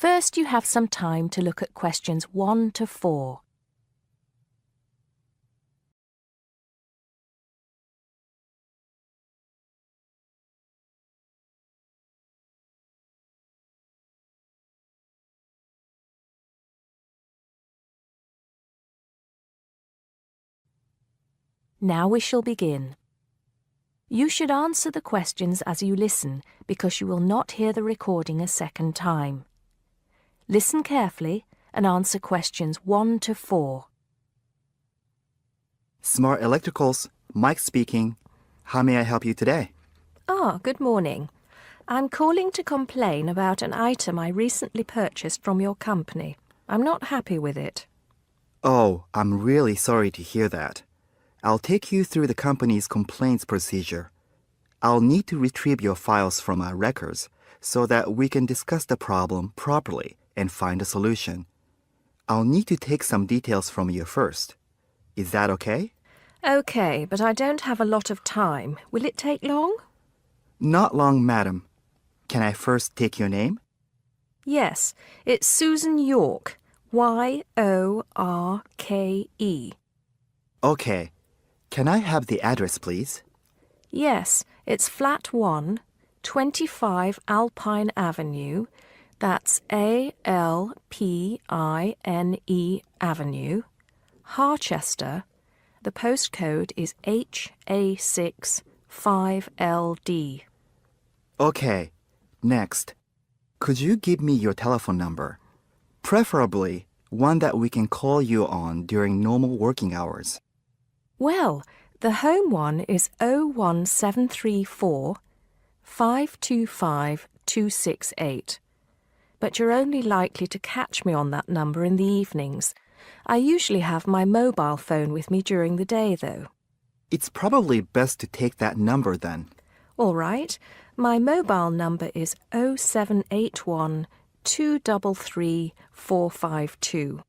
First, you have some time to look at questions 1 to 4. Now we shall begin. You should answer the questions as you listen because you will not hear the recording a second time. Listen carefully and answer questions 1 to 4. Smart Electricals, Mike speaking. How may I help you today? Good morning. I'm calling to complain about an item I recently purchased from your company. I'm not happy with it. Oh, I'm really sorry to hear that. I'll take you through the company's complaints procedure. I'll need to retrieve your files from our records so that we can discuss the problem properly and find a solution. I'll need to take some details from you first. Is that okay? Okay, but I don't have a lot of time. Will it take long? Not long, madam. Can I first take your name? Yes, it's Susan Yorke. Y-O-R-K-E. Okay. Can I have the address, please? Yes, it's Flat 1, 25 Alpine Avenue. That's A-L-P-I-N-E Avenue, Harchester. The postcode is HA6 5LD. Okay. Next. Could you give me your telephone number? Preferably one that we can call you on during normal working hours. Well, the home one is 01734 525 268. But you're only likely to catch me on that number in the evenings. I usually have my mobile phone with me during the day, though. It's probably best to take that number then. All right. My mobile number is 0781 233 452.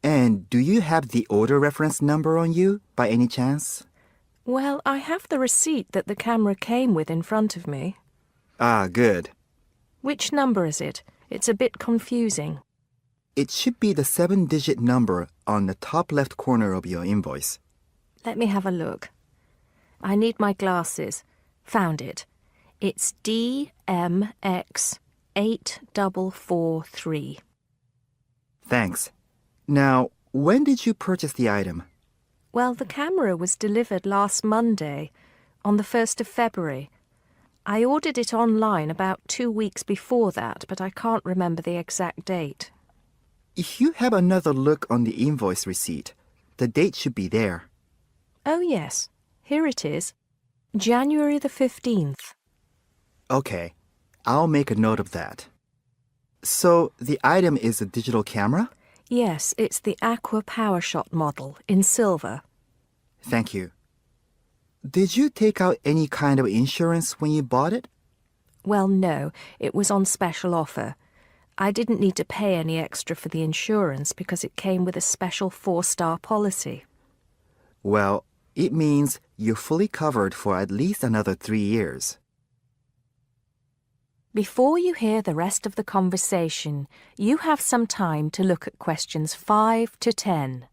And do you have the order reference number on you, by any chance? Well, I have the receipt that the camera came with in front of me. Ah, good. Which number is it? It's a bit confusing. It should be the 7-digit number on the top left corner of your invoice. Let me have a look. I need my glasses. Found it. It's DMX8443. Thanks. Now, when did you purchase the item? Well, the camera was delivered last Monday, on the 1st of February. I ordered it online about 2 weeks before that, but I can't remember the exact date. If you have another look on the invoice receipt, the date should be there. Oh, yes. Here it is. January the 15th. Okay, I'll make a note of that. So, the item is a digital camera? Yes, it's the Aqua PowerShot model in silver. Thank you. Did you take out any kind of insurance when you bought it? Well, no, it was on special offer. I didn't need to pay any extra for the insurance because it came with a special 4-star policy. Well, it means you're fully covered for at least another 3 years. Before you hear the rest of the conversation, you have some time to look at questions 5 to 10.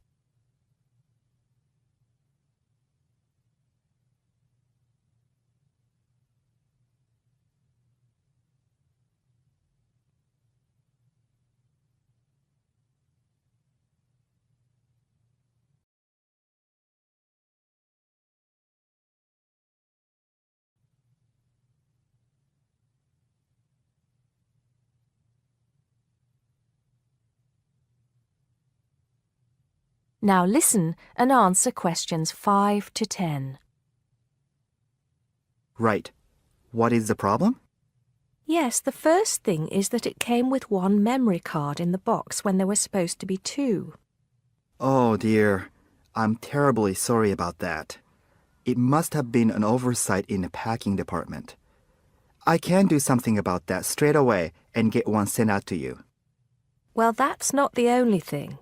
Now listen and answer questions 5 to 10. Right. What is the problem? Yes, the first thing is that it came with 1 memory card in the box when there were supposed to be 2. Oh dear, I'm terribly sorry about that. It must have been an oversight in the packing department. I can do something about that straight away and get one sent out to you. Well, that's not the only thing.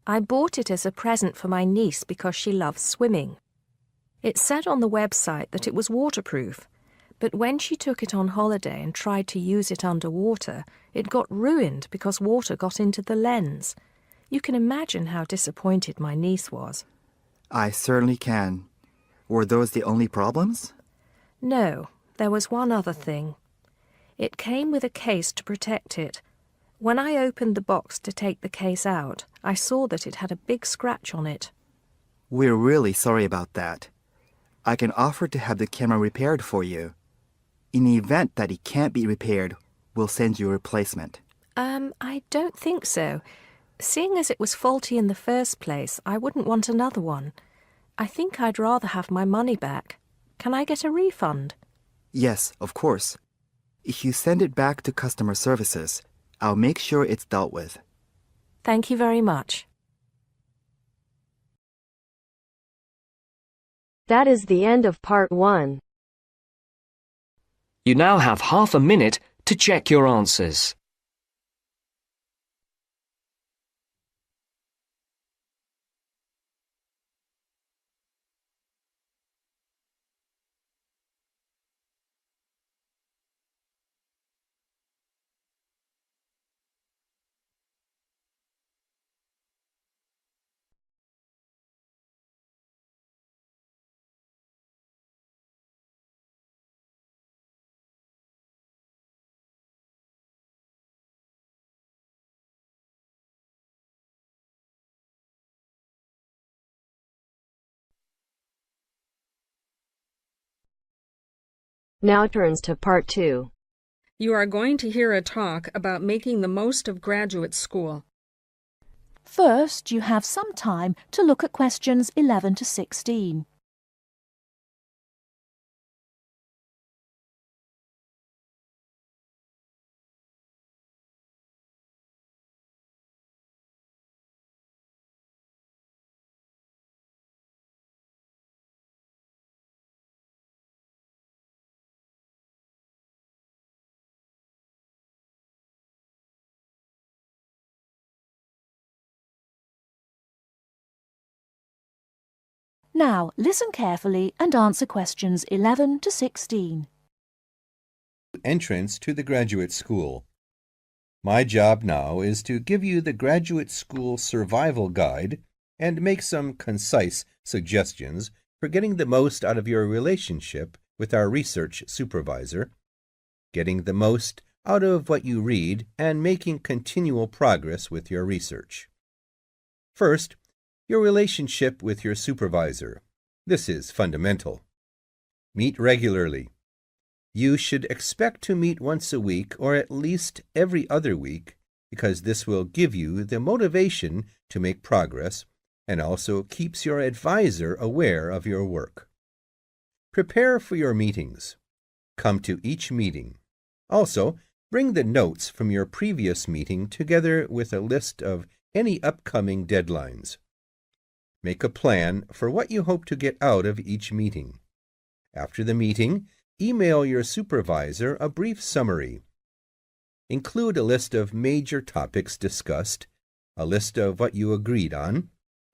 I bought it as a present for my niece because she loves swimming. It said on the website that it was waterproof, But when she took it on holiday and tried to use it underwater, it got ruined because water got into the lens. You can imagine how disappointed my niece was. I certainly can. Were those the only problems? No, there was one other thing. It came with a case to protect it. When I opened the box to take the case out, I saw that it had a big scratch on it. We're really sorry about that. I can offer to have the camera repaired for you. In the event that it can't be repaired, we'll send you a replacement. I don't think so. Seeing as it was faulty in the first place, I wouldn't want another one. I think I'd rather have my money back. Can I get a refund? Yes, of course. If you send it back to customer services, I'll make sure it's dealt with. Thank you very much. That is the end of part 1. You now have half a minute to check your answers. Now turns to part 2. You are going to hear a talk about making the most of graduate school. First, you have some time to look at questions 11 to 16. Now, listen carefully and answer questions 11 to 16. Entrance to the graduate school. My job now is to give you the graduate school survival guide and make some concise suggestions for getting the most out of your relationship with our research supervisor, getting the most out of what you read, and making continual progress with your research. First, your relationship with your supervisor. This is fundamental. Meet regularly. You should expect to meet once a week or at least every other week because this will give you the motivation to make progress and also keeps your advisor aware of your work. Prepare for your meetings. Come to each meeting. Also, bring the notes from your previous meeting together with a list of any upcoming deadlines. Make a plan for what you hope to get out of each meeting. After the meeting, email your supervisor a brief summary. Include a list of major topics discussed, a list of what you agreed on,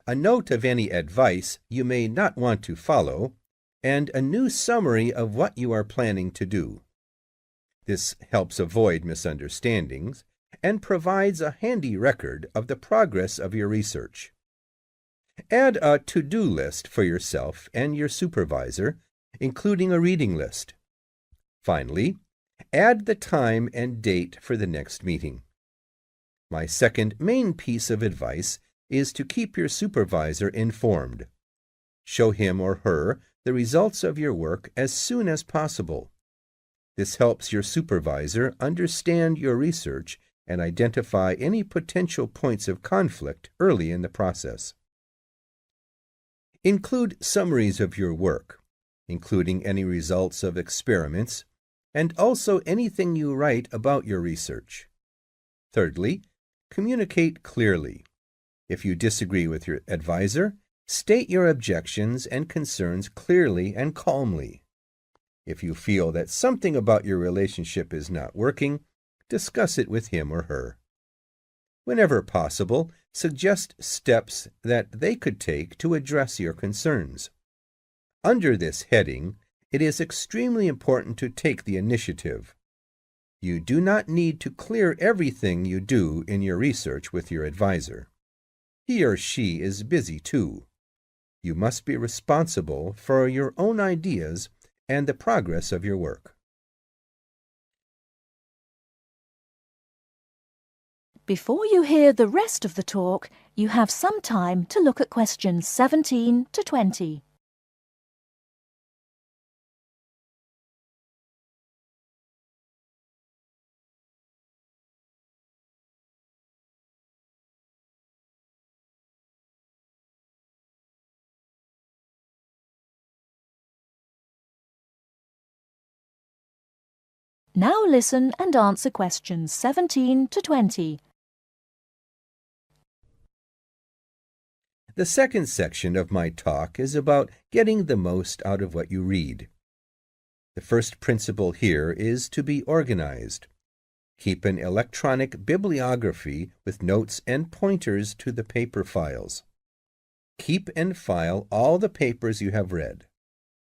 a note of any advice you may not want to follow, and a new summary of what you are planning to do. This helps avoid misunderstandings and provides a handy record of the progress of your research. Add a to-do list for yourself and your supervisor, including a reading list. Finally, add the time and date for the next meeting. My second main piece of advice is to keep your supervisor informed. Show him or her the results of your work as soon as possible. This helps your supervisor understand your research and identify any potential points of conflict early in the process. Include summaries of your work, including any results of experiments, and also anything you write about your research. Thirdly, communicate clearly. If you disagree with your advisor, state your objections and concerns clearly and calmly. If you feel that something about your relationship is not working, discuss it with him or her. Whenever possible, suggest steps that they could take to address your concerns. Under this heading, it is extremely important to take the initiative. You do not need to clear everything you do in your research with your advisor. He or she is busy too. You must be responsible for your own ideas and the progress of your work. Before you hear the rest of the talk, you have some time to look at questions 17 to 20. Now listen and answer questions 17 to 20. The second section of my talk is about getting the most out of what you read. The first principle here is to be organized. Keep an electronic bibliography with notes and pointers to the paper files. Keep and file all the papers you have read.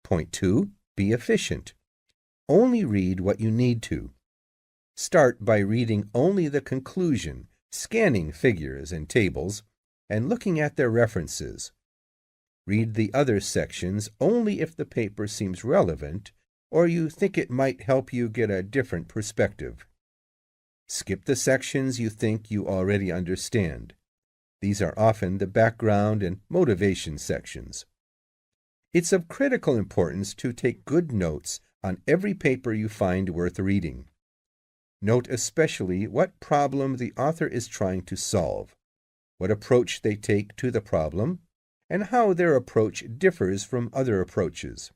Point 2. Be efficient. Only read what you need to. Start by reading only the conclusion, scanning figures and tables, and looking at their references. Read the other sections only if the paper seems relevant or you think it might help you get a different perspective. Skip the sections you think you already understand. These are often the background and motivation sections. It's of critical importance to take good notes on every paper you find worth reading. Note especially what problem the author is trying to solve, what approach they take to the problem, and how their approach differs from other approaches.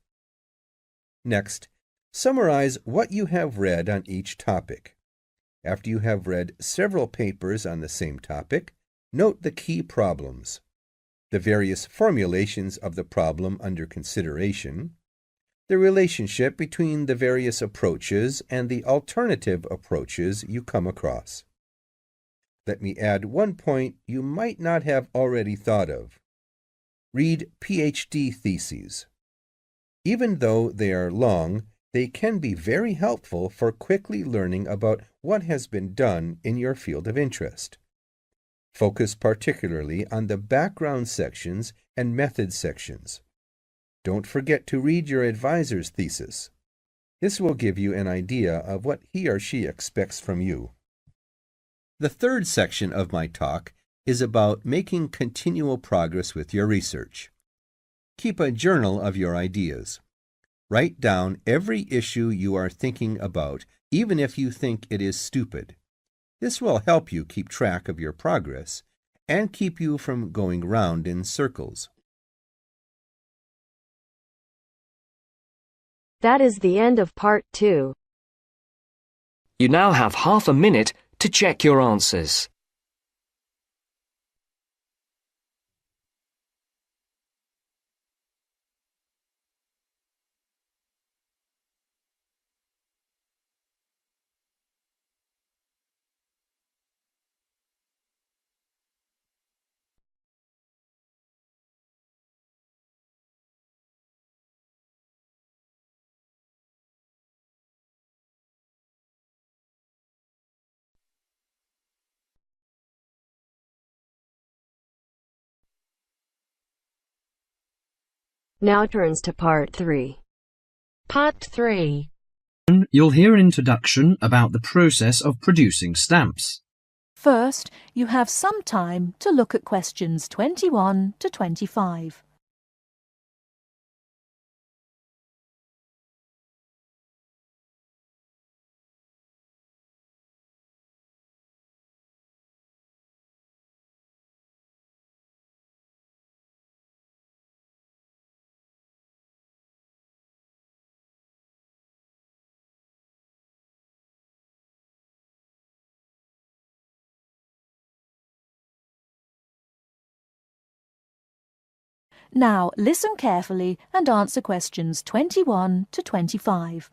Next, summarize what you have read on each topic. After you have read several papers on the same topic, note the key problems, the various formulations of the problem under consideration, the relationship between the various approaches and the alternative approaches you come across. Let me add one point you might not have already thought of. Read PhD theses. Even though they are long, they can be very helpful for quickly learning about what has been done in your field of interest. Focus particularly on the background sections and method sections. Don't forget to read your advisor's thesis. This will give you an idea of what he or she expects from you. The third section of my talk is about making continual progress with your research. Keep a journal of your ideas. Write down every issue you are thinking about, even if you think it is stupid. This will help you keep track of your progress and keep you from going round in circles. That is the end of part 2. You now have half a minute to check your answers. Now turns to part 3. Part 3. You'll hear an introduction about the process of producing stamps. First, you have some time to look at questions 21 to 25. Now listen carefully and answer questions 21 to 25.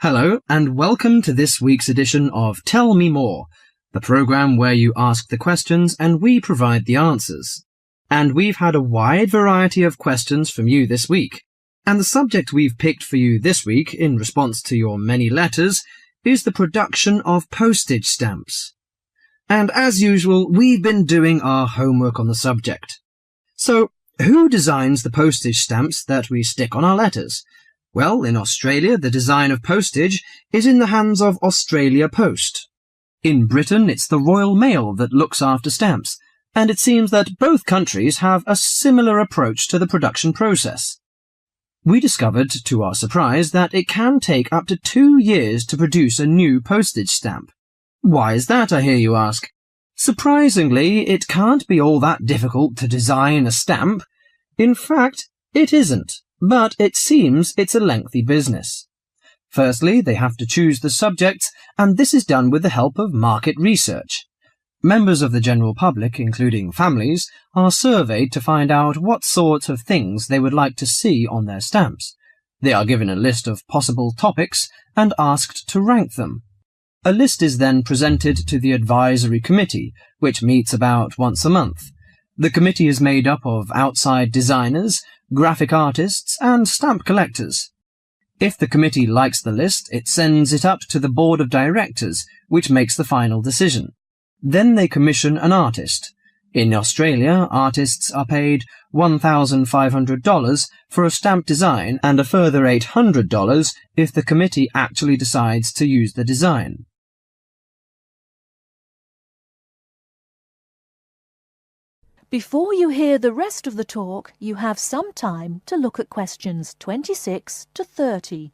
Hello and welcome to this week's edition of Tell Me More, the program where you ask the questions and we provide the answers. and we've had a wide variety of questions from you this week. And the subject we've picked for you this week, in response to your many letters, is the production of postage stamps. And as usual, we've been doing our homework on the subject. So, who designs the postage stamps that we stick on our letters? Well, in Australia, the design of postage is in the hands of Australia Post. In Britain, it's the Royal Mail that looks after stamps, and it seems that both countries have a similar approach to the production process. We discovered, to our surprise, that it can take up to 2 years to produce a new postage stamp. Why is that, I hear you ask? Surprisingly, it can't be all that difficult to design a stamp. In fact, it isn't, but it seems it's a lengthy business. Firstly, they have to choose the subjects, and this is done with the help of market research. Members of the general public, including families, are surveyed to find out what sort of things they would like to see on their stamps. They are given a list of possible topics and asked to rank them. A list is then presented to the advisory committee, which meets about once a month. The committee is made up of outside designers, graphic artists, and stamp collectors. If the committee likes the list, it sends it up to the board of directors, which makes the final decision. Then they commission an artist. In Australia, artists are paid $1,500 for a stamp design and a further $800 if the committee actually decides to use the design. Before you hear the rest of the talk, you have some time to look at questions 26 to 30.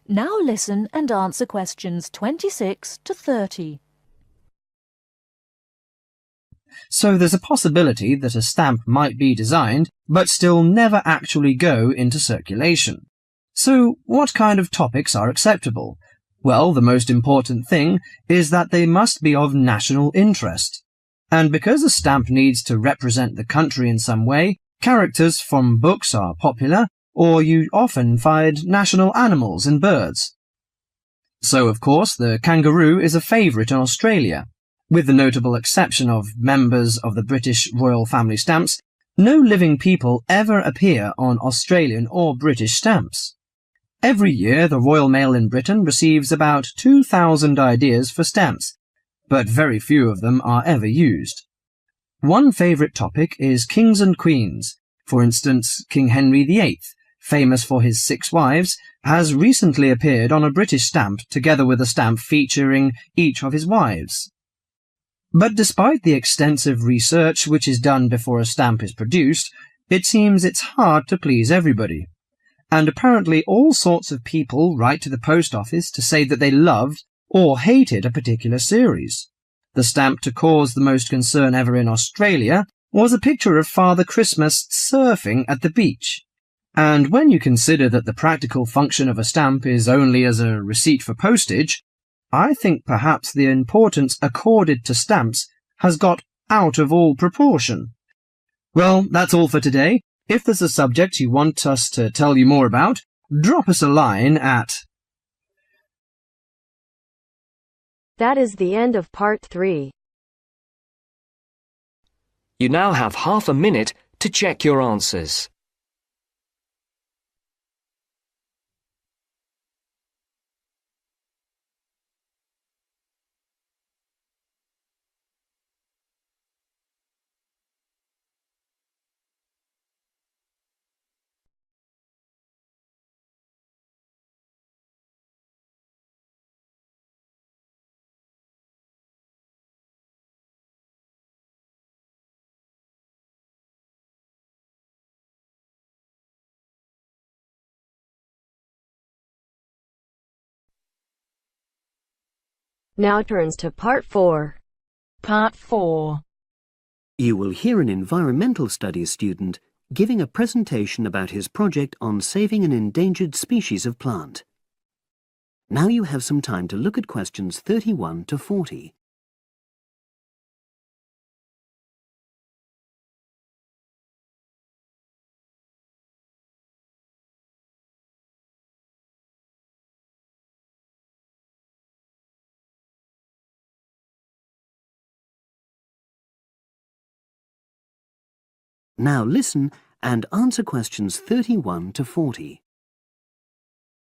Now listen and answer questions 26 to 30. So there's a possibility that a stamp might be designed, but still never actually go into circulation. So what kind of topics are acceptable? Well, the most important thing is that they must be of national interest. And because a stamp needs to represent the country in some way, characters from books are popular, or you often find national animals and birds. So, of course, the kangaroo is a favourite in Australia. With the notable exception of members of the British royal family stamps, no living people ever appear on Australian or British stamps. Every year, the Royal Mail in Britain receives about 2,000 ideas for stamps, but very few of them are ever used. One favourite topic is kings and queens. For instance, King Henry VIII, famous for his 6 wives, has recently appeared on a British stamp together with a stamp featuring each of his wives. But despite the extensive research which is done before a stamp is produced, it seems it's hard to please everybody. And apparently all sorts of people write to the post office to say that they loved or hated a particular series. The stamp to cause the most concern ever in Australia was a picture of Father Christmas surfing at the beach. And when you consider that the practical function of a stamp is only as a receipt for postage, I think perhaps the importance accorded to stamps has got out of all proportion. Well, that's all for today. If there's a subject you want us to tell you more about, drop us a line at... That is the end of part 3. You now have half a minute to check your answers. Now turns to part 4. Part 4. You will hear an environmental studies student giving a presentation about his project on saving an endangered species of plant. Now you have some time to look at questions 31 to 40. Now listen and answer questions 31 to 40.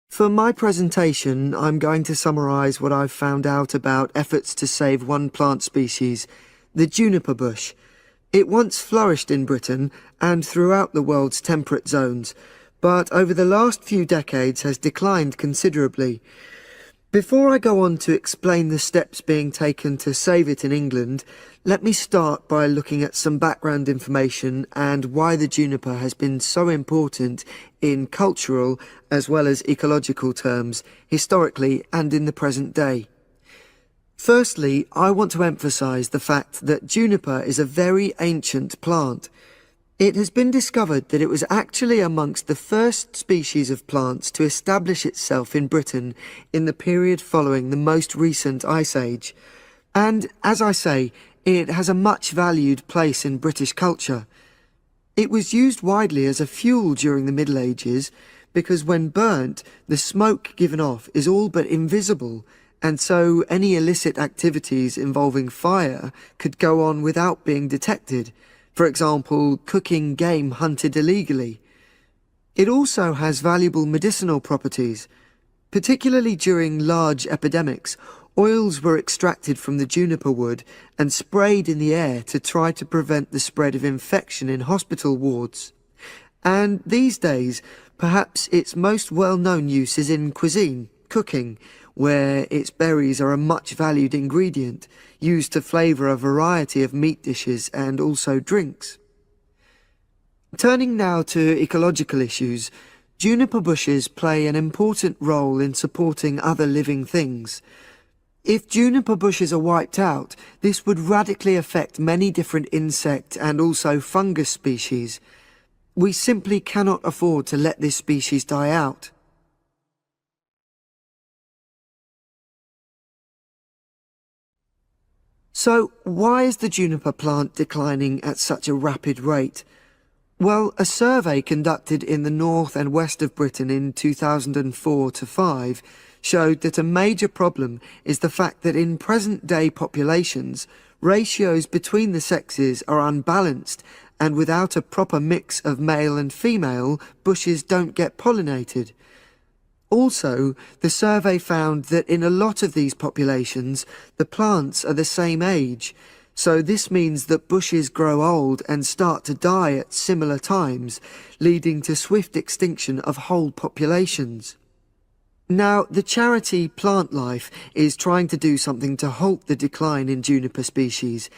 For my presentation, I'm going to summarise what I've found out about efforts to save one plant species, the juniper bush. It once flourished in Britain and throughout the world's temperate zones, but over the last few decades has declined considerably. Before I go on to explain the steps being taken to save it in England, let me start by looking at some background information and why the juniper has been so important in cultural as well as ecological terms, historically and in the present day. Firstly, I want to emphasise the fact that juniper is a very ancient plant. It has been discovered that it was actually amongst the first species of plants to establish itself in Britain in the period following the most recent Ice Age. And, as I say, it has a much valued place in British culture. It was used widely as a fuel during the Middle Ages because when burnt, the smoke given off is all but invisible, and so any illicit activities involving fire could go on without being detected. For example, cooking game hunted illegally. It also has valuable medicinal properties. Particularly during large epidemics, oils were extracted from the juniper wood and sprayed in the air to try to prevent the spread of infection in hospital wards. And these days, perhaps its most well-known use is in cuisine, cooking, where its berries are a much valued ingredient, used to flavour a variety of meat dishes and also drinks. Turning now to ecological issues, juniper bushes play an important role in supporting other living things. If juniper bushes are wiped out, this would radically affect many different insect and also fungus species. We simply cannot afford to let this species die out. So, why is the juniper plant declining at such a rapid rate? Well, a survey conducted in the north and west of Britain in 2004-5 showed that a major problem is the fact that in present-day populations, ratios between the sexes are unbalanced, and without a proper mix of male and female, bushes don't get pollinated. Also, the survey found that in a lot of these populations, the plants are the same age, so this means that bushes grow old and start to die at similar times, leading to swift extinction of whole populations. Now, the charity Plant Life is trying to do something to halt the decline in juniper species.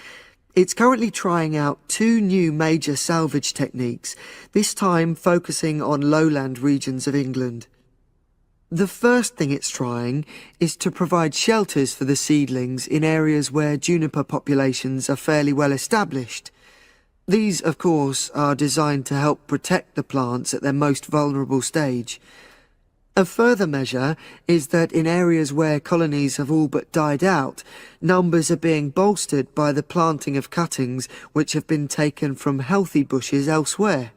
It's currently trying out 2 new major salvage techniques, this time focusing on lowland regions of England. The first thing it's trying is to provide shelters for the seedlings in areas where juniper populations are fairly well established. These, of course, are designed to help protect the plants at their most vulnerable stage. A further measure is that in areas where colonies have all but died out, numbers are being bolstered by the planting of cuttings which have been taken from healthy bushes elsewhere.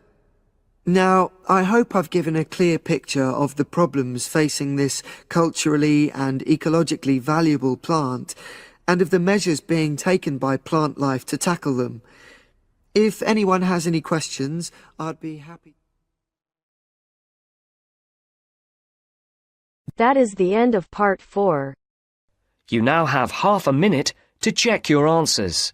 Now, I hope I've given a clear picture of the problems facing this culturally and ecologically valuable plant, and of the measures being taken by Plant Life to tackle them. If anyone has any questions, I'd be happy. That is the end of part 4. You now have half a minute to check your answers.